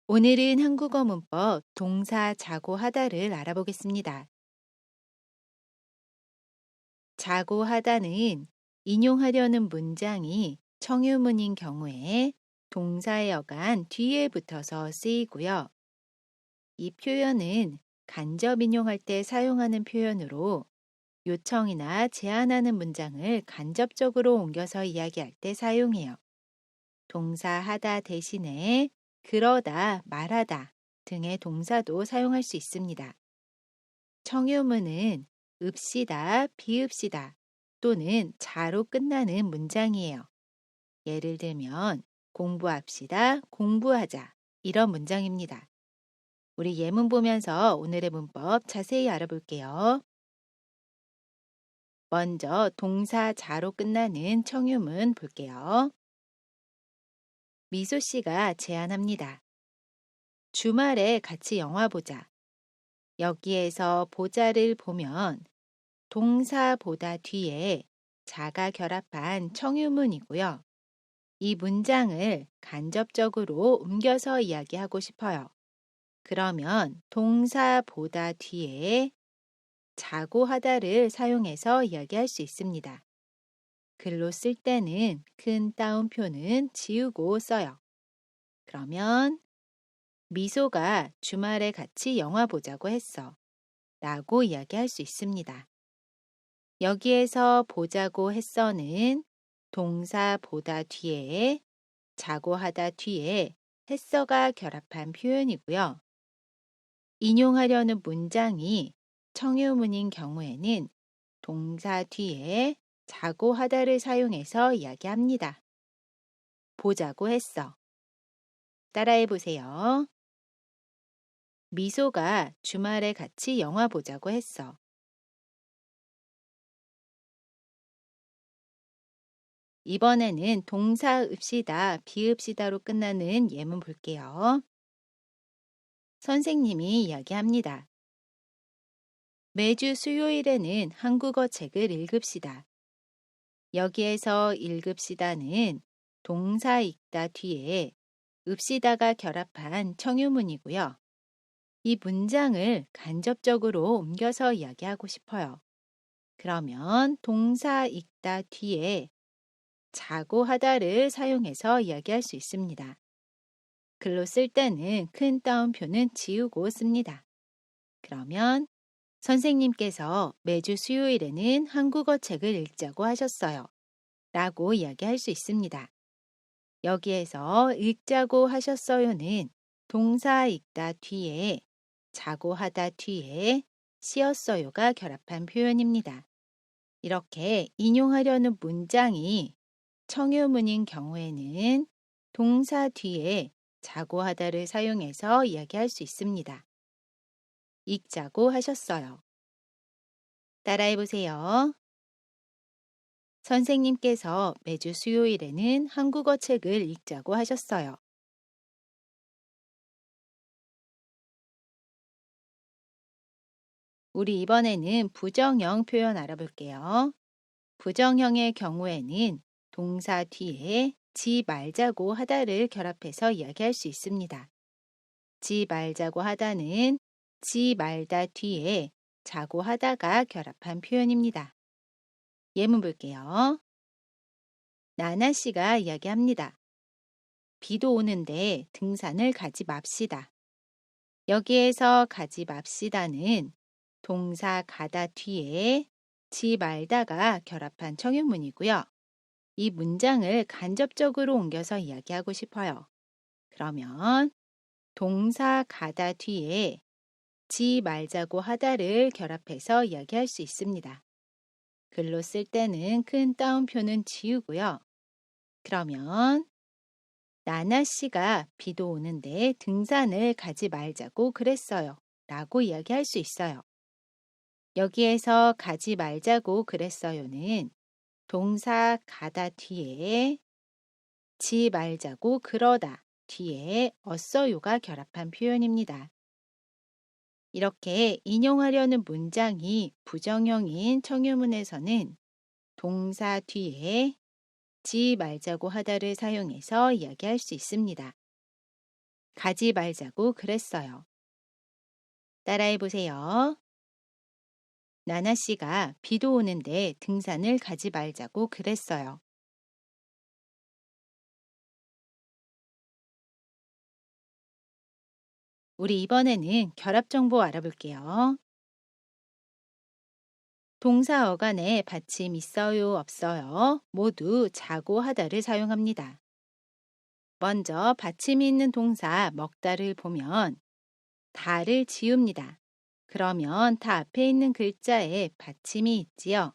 오늘은 한국어 문법 동사 자고 하다를 알아보겠습니다. 자고 하다는 인용하려는 문장이 청유문인 경우에 동사의 어간 뒤에 붙어서 쓰이고요. 이 표현은 간접 인용할 때 사용하는 표현으로 요청이나 제안하는 문장을 간접적으로 옮겨서 이야기할 때 사용해요. 동사 하다 대신에 그러다, 말하다 등의 동사도 사용할 수 있습니다. 청유문은 읍시다, 비읍시다 또는 자로 끝나는 문장이에요. 예를 들면 공부합시다, 공부하자 이런 문장입니다. 우리 예문 보면서 오늘의 문법 자세히 알아볼게요. 먼저 동사 자로 끝나는 청유문 볼게요. 미소 씨가 제안합니다. 주말에 같이 영화 보자. 여기에서 보자를 보면 동사 보다 뒤에 자가 결합한 청유문이고요. 이 문장을 간접적으로 옮겨서 이야기하고 싶어요. 그러면 동사 보다 뒤에 자고 하다를 사용해서 이야기할 수 있습니다. 글로 쓸 때는 큰 따옴표는 지우고 써요. 그러면 미소가 주말에 같이 영화 보자고 했어. 라고 이야기할 수 있습니다. 여기에서 보자고 했어는 동사 보다 뒤에 자고 하다 뒤에 했어가 결합한 표현이고요. 인용하려는 문장이 청유문인 경우에는 동사 뒤에 자고 하다를 사용해서 이야기합니다. 보자고 했어. 따라해 보세요. 미소가 주말에 같이 영화 보자고 했어. 이번에는 동사 읍시다, 비읍시다로 끝나는 예문 볼게요. 선생님이 이야기합니다. 매주 수요일에는 한국어 책을 읽읍시다. 여기에서 읽읍시다는 동사 읽다 뒤에 읍시다가 결합한 청유문이고요. 이 문장을 간접적으로 옮겨서 이야기하고 싶어요. 그러면 동사 읽다 뒤에 자고 하다를 사용해서 이야기할 수 있습니다. 글로 쓸 때는 큰 따옴표는 지우고 씁니다. 그러면 선생님께서 매주 수요일에는 한국어 책을 읽자고 하셨어요. 라고 이야기할 수 있습니다. 여기에서 읽자고 하셨어요는 동사 읽다 뒤에 자고 하다 뒤에 쉬었어요가 결합한 표현입니다. 이렇게 인용하려는 문장이 청유문인 경우에는 동사 뒤에 자고 하다를 사용해서 이야기할 수 있습니다. 읽자고 하셨어요. 따라해 보세요. 선생님께서 매주 수요일에는 한국어 책을 읽자고 하셨어요. 우리 이번에는 부정형 표현 알아볼게요. 부정형의 경우에는 동사 뒤에 지 말자고 하다를 결합해서 이야기할 수 있습니다. 지 말자고 하다는 지 말다 뒤에 자고 하다가 결합한 표현입니다. 예문 볼게요. 나나 씨가 이야기합니다. 비도 오는데 등산을 가지 맙시다. 여기에서 가지 맙시다는 동사 가다 뒤에 지 말다가 결합한 청유문이고요. 이 문장을 간접적으로 옮겨서 이야기하고 싶어요. 그러면 동사 가다 뒤에 지 말자고 하다를 결합해서 이야기할 수 있습니다. 글로 쓸 때는 큰 따옴표는 지우고요. 그러면 나나 씨가 비도 오는데 등산을 가지 말자고 그랬어요. 라고 이야기할 수 있어요. 여기에서 가지 말자고 그랬어요는 동사 가다 뒤에 지 말자고 그러다 뒤에 어써요가 결합한 표현입니다. 이렇게 인용하려는 문장이 부정형인 청유문에서는 동사 뒤에 지 말자고 하다를 사용해서 이야기할 수 있습니다. 가지 말자고 그랬어요. 따라해 보세요. 나나 씨가 비도 오는데 등산을 가지 말자고 그랬어요. 우리 이번에는 결합 정보 알아볼게요. 동사 어간에 받침 있어요, 없어요? 모두 자고 하다를 사용합니다. 먼저 받침이 있는 동사 먹다를 보면 다를 지웁니다. 그러면 다 앞에 있는 글자에 받침이 있지요.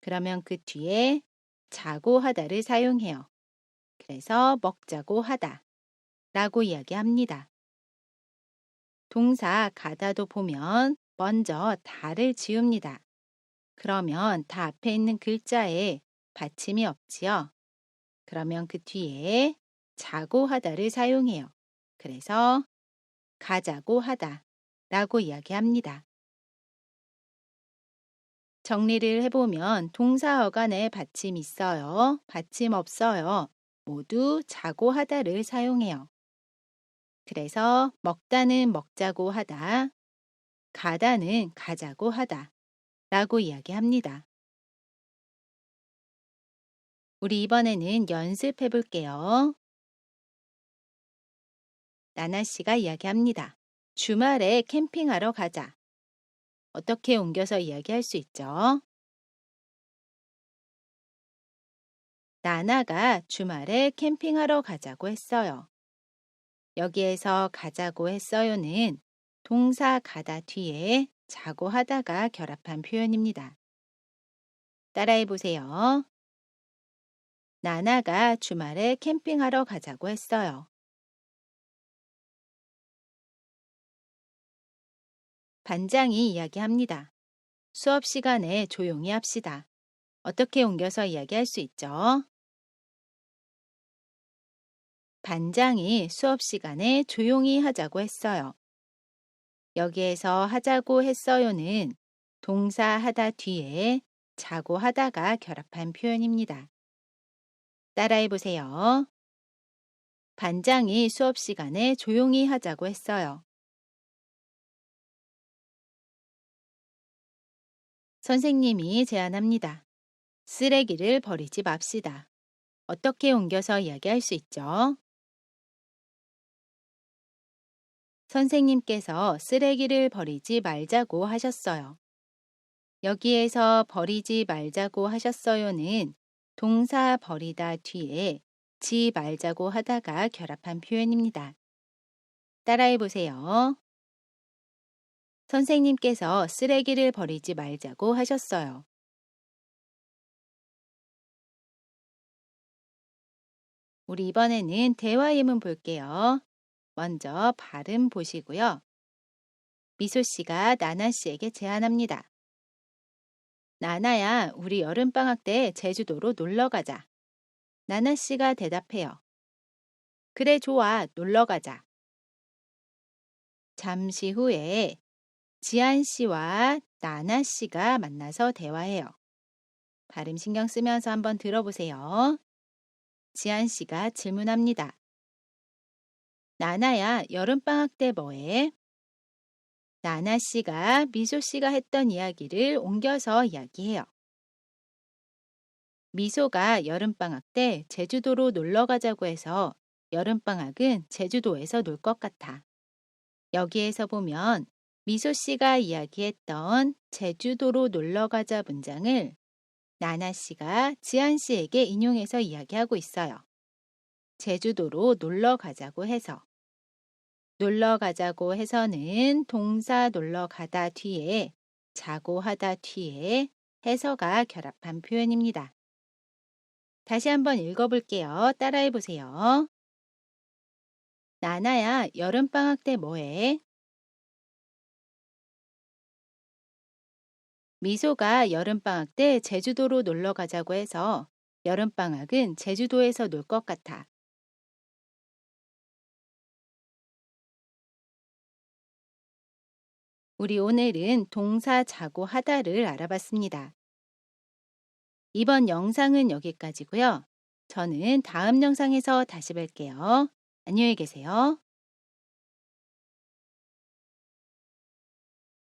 그러면 그 뒤에 자고 하다를 사용해요. 그래서 먹자고 하다 라고 이야기합니다. 동사 가다도 보면 먼저 다를 지웁니다. 그러면 다 앞에 있는 글자에 받침이 없지요. 그러면 그 뒤에 자고 하다를 사용해요. 그래서 가자고 하다 라고 이야기합니다. 정리를 해보면 동사 어간에 받침 있어요, 받침 없어요. 모두 자고 하다를 사용해요. 그래서 먹다는 먹자고 하다, 가다는 가자고 하다 라고 이야기합니다. 우리 이번에는 연습해 볼게요. 나나 씨가 이야기합니다. 주말에 캠핑하러 가자. 어떻게 옮겨서 이야기할 수 있죠? 나나가 주말에 캠핑하러 가자고 했어요. 여기에서 가자고 했어요는 동사 가다 뒤에 자고 하다가 결합한 표현입니다. 따라해 보세요. 나나가 주말에 캠핑하러 가자고 했어요. 반장이 이야기합니다. 수업 시간에 조용히 합시다. 어떻게 옮겨서 이야기할 수 있죠? 반장이 수업 시간에 조용히 하자고 했어요. 여기에서 하자고 했어요는 동사 하다 뒤에 자고 하다가 결합한 표현입니다. 따라해 보세요. 반장이 수업 시간에 조용히 하자고 했어요. 선생님이 제안합니다. 쓰레기를 버리지 맙시다. 어떻게 옮겨서 이야기할 수 있죠? 선생님께서 쓰레기를 버리지 말자고 하셨어요. 여기에서 버리지 말자고 하셨어요는 동사 버리다 뒤에 지 말자고 하다가 결합한 표현입니다. 따라해 보세요. 선생님께서 쓰레기를 버리지 말자고 하셨어요. 우리 이번에는 대화 예문 볼게요. 먼저 발음 보시고요. 미소 씨가 나나 씨에게 제안합니다. 나나야, 우리 여름방학 때 제주도로 놀러 가자. 나나 씨가 대답해요. 그래, 좋아, 놀러 가자. 잠시 후에 지한 씨와 나나 씨가 만나서 대화해요. 발음 신경 쓰면서 한번 들어보세요. 지한 씨가 질문합니다. 나나야, 여름방학 때 뭐해? 나나 씨가 미소 씨가 했던 이야기를 옮겨서 이야기해요. 미소가 여름방학 때 제주도로 놀러 가자고 해서 여름방학은 제주도에서 놀 것 같아. 여기에서 보면 미소 씨가 이야기했던 제주도로 놀러 가자 문장을 나나 씨가 지한 씨에게 인용해서 이야기하고 있어요. 제주도로 놀러 가자고 해서. 놀러 가자고 해서는 동사 놀러 가다 뒤에 자고 하다 뒤에 해서가 결합한 표현입니다. 다시 한번 읽어볼게요. 따라해 보세요. 나나야, 여름방학 때 뭐해? 미소가 여름방학 때 제주도로 놀러 가자고 해서 여름방학은 제주도에서 놀 것 같아. 우리 오늘은 동사 자고 하다를 알아봤습니다. 이번 영상은 여기까지고요. 저는 다음 영상에서 다시 뵐게요. 안녕히 계세요.